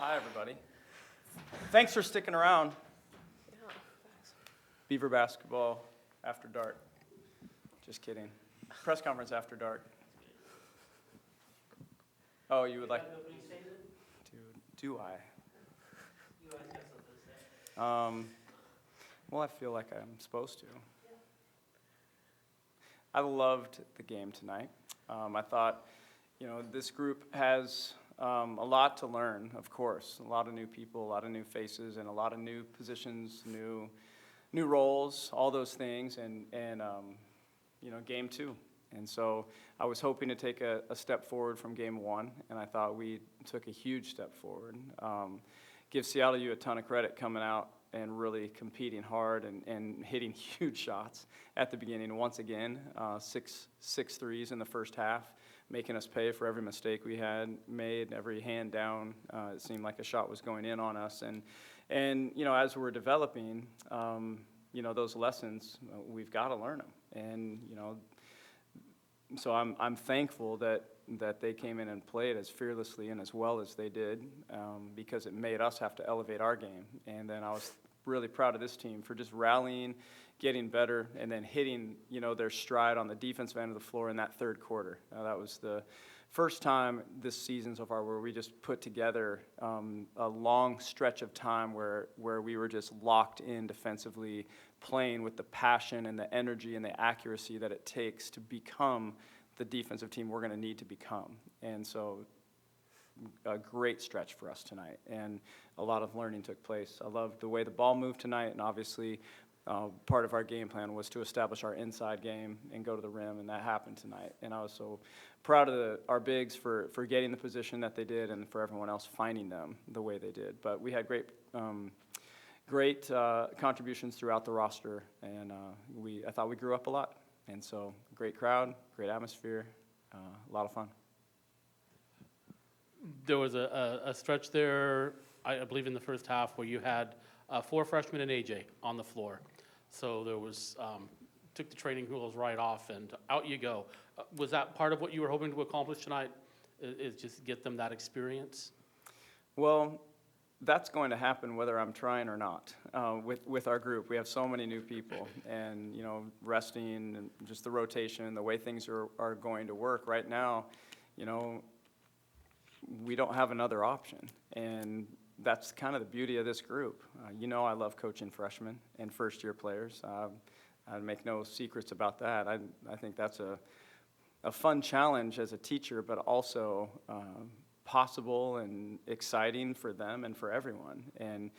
Hi, everybody. Thanks for sticking around. Yeah, thanks. Beaver basketball after dark. Just kidding. Press conference after dark. Oh, you would like? Do I? Well, I feel like I'm supposed to. I loved the game tonight. I thought, this group has a lot to learn, of course. A lot of new people, a lot of new faces, and a lot of new positions, new roles, all those things, and game two. And so I was hoping to take a step forward from game one, and I thought we took a huge step forward. Give Seattle U a ton of credit coming out and really competing hard and hitting huge shots at the beginning. Once again, six threes in the first half, making us pay for every mistake we had made, every hand down. It seemed like a shot was going in on us. And as we're developing, those lessons, we've got to learn them. And, so I'm thankful that they came in and played as fearlessly and as well as they did, because it made us have to elevate our game. And then I was really proud of this team for just rallying, getting better, and then hitting their stride on the defensive end of the floor in that third quarter. That was the first time this season so far where we just put together a long stretch of time where we were just locked in defensively, playing with the passion and the energy and the accuracy that it takes to become the defensive team we're going to need to become. And so a great stretch for us tonight, and a lot of learning took place. I loved the way the ball moved tonight, and obviously part of our game plan was to establish our inside game and go to the rim, and that happened tonight. And I was so proud of our bigs for getting the position that they did, and for everyone else finding them the way they did. But we had great contributions throughout the roster, and I thought we grew up a lot. And so great crowd, great atmosphere, a lot of fun. There was a stretch there, I believe in the first half, where you had 4 freshmen and AJ on the floor. So there was, took the training wheels right off and out you go. Was that part of what you were hoping to accomplish tonight, is just get them that experience? Well, that's going to happen whether I'm trying or not. With our group, we have so many new people, and resting and just the rotation, the way things are going to work right now, we don't have another option, and that's kind of the beauty of this group. I love coaching freshmen and first-year players. I make no secrets about that. I think that's a fun challenge as a teacher, but also possible and exciting for them and for everyone. And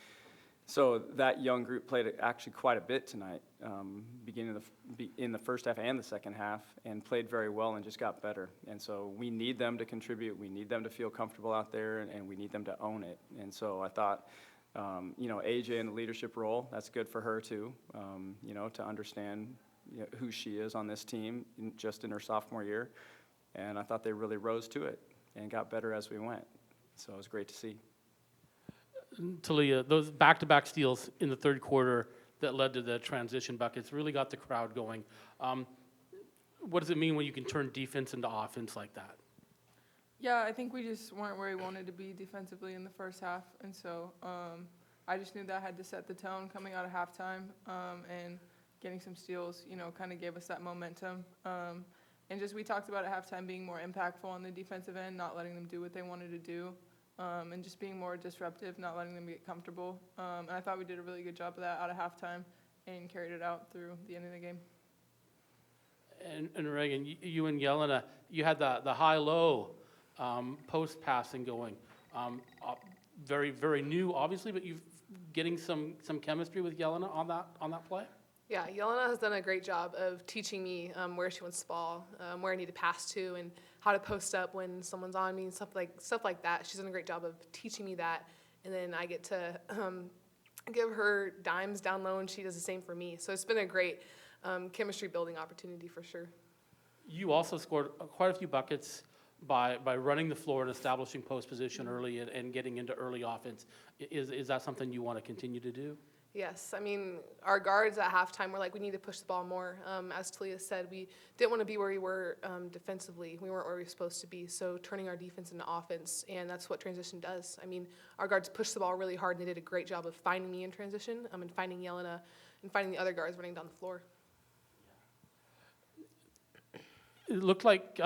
so that young group played actually quite a bit tonight, beginning in the first half and the second half, and played very well and just got better. And so we need them to contribute. We need them to feel comfortable out there, and we need them to own it. And so I thought, AJ in the leadership role, that's good for her too, to understand who she is on this team just in her sophomore year. And I thought they really rose to it and got better as we went. So it was great to see. Talia, those back-to-back steals in the third quarter that led to the transition buckets really got the crowd going. What does it mean when you can turn defense into offense like that? Yeah, I think we just weren't where we wanted to be defensively in the first half, and so I just knew that I had to set the tone coming out of halftime, and getting some steals, kind of gave us that momentum. And just we talked about at halftime being more impactful on the defensive end, not letting them do what they wanted to do, and just being more disruptive, not letting them get comfortable. And I thought we did a really good job of that out of halftime and carried it out through the end of the game. And Reagan, you and Yelena, you had the high-low post passing going. Very, very new, obviously, but you're getting some chemistry with Yelena on that play? Yeah, Yelena has done a great job of teaching me where she wants the ball, where I need to pass to, and how to post up when someone's on me and stuff like that. She's done a great job of teaching me that, and then I get to give her dimes down low, and she does the same for me. So it's been a great chemistry building opportunity for sure. You also scored quite a few buckets by running the floor and establishing post position early and getting into early offense. Is that something you want to continue to do? Yes, I mean, our guards at halftime were like, we need to push the ball more. As Talia said, we didn't want to be where we were defensively. We weren't where we were supposed to be. So turning our defense into offense, and that's what transition does. I mean, our guards pushed the ball really hard, and they did a great job of finding me in transition and finding Yelena and finding the other guards running down the floor. It looked like,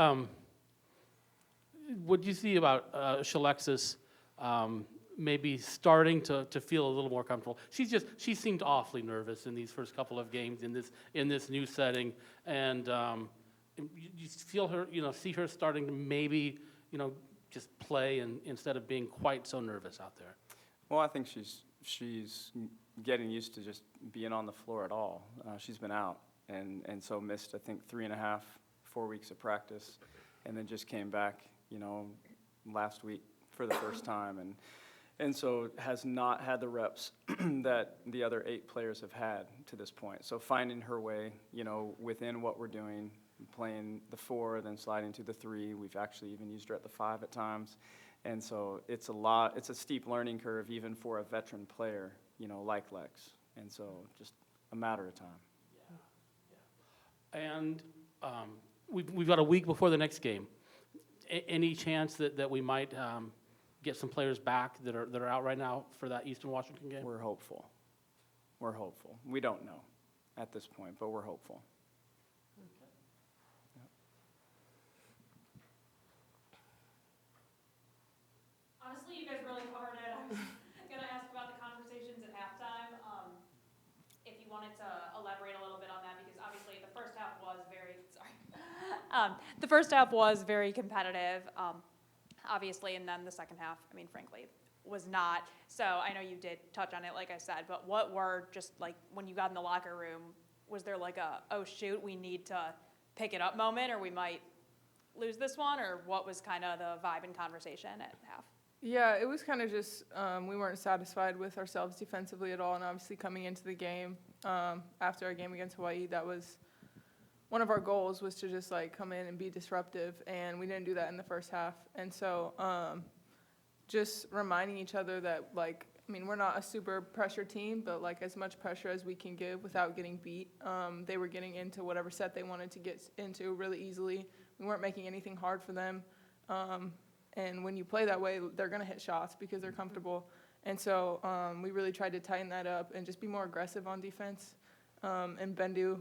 what do you see about Shalexis maybe starting to feel a little more comfortable? She seemed awfully nervous in these first couple of games in this new setting, and you feel her, see her starting to maybe, just play and instead of being quite so nervous out there. Well, I think she's getting used to just being on the floor at all. She's been out and so missed, I think, 3.5, 4 weeks of practice, and then just came back, last week for the first time, and so has not had the reps that the other 8 players have had to this point. So finding her way, within what we're doing, playing the 4, then sliding to the 3. We've actually even used her at the 5 at times. And so it's a steep learning curve even for a veteran player, like Lex. And so just a matter of time. Yeah. And we've got a week before the next game. Any chance that we might get some players back that are out right now for that Eastern Washington game? We're hopeful. We don't know at this point, but we're hopeful. Honestly, you guys really covered it. I was going to ask about the conversations at halftime. If you wanted to elaborate a little bit on that, because obviously the first half was very competitive, obviously, and then the second half, frankly, was not. So I know you did touch on it, like I said, but what were just like when you got in the locker room, was there like oh shoot, we need to pick it up moment, or we might lose this one, or what was kind of the vibe and conversation at half? Yeah, it was kind of just we weren't satisfied with ourselves defensively at all, and obviously coming into the game after our game against Hawaii, that was one of our goals, was to just come in and be disruptive, and we didn't do that in the first half. And so just reminding each other that we're not a super pressure team, but as much pressure as we can give without getting beat. They were getting into whatever set they wanted to get into really easily. We weren't making anything hard for them. And when you play that way, they're going to hit shots because they're comfortable. And so we really tried to tighten that up and just be more aggressive on defense. And Bendu,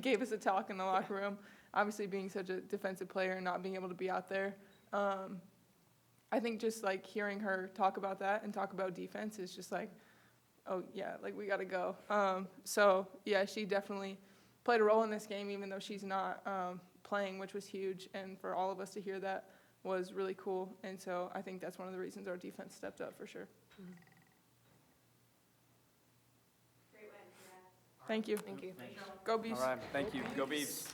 gave us a talk in the locker room. Obviously, being such a defensive player and not being able to be out there. I think just hearing her talk about that and talk about defense is just oh yeah, we got to go. So yeah, she definitely played a role in this game, even though she's not playing, which was huge. And for all of us to hear that was really cool. And so I think that's one of the reasons our defense stepped up for sure. Mm-hmm. Great win. Thank you. Thank you. Go Beavs. All right, thank you. Go Beavs.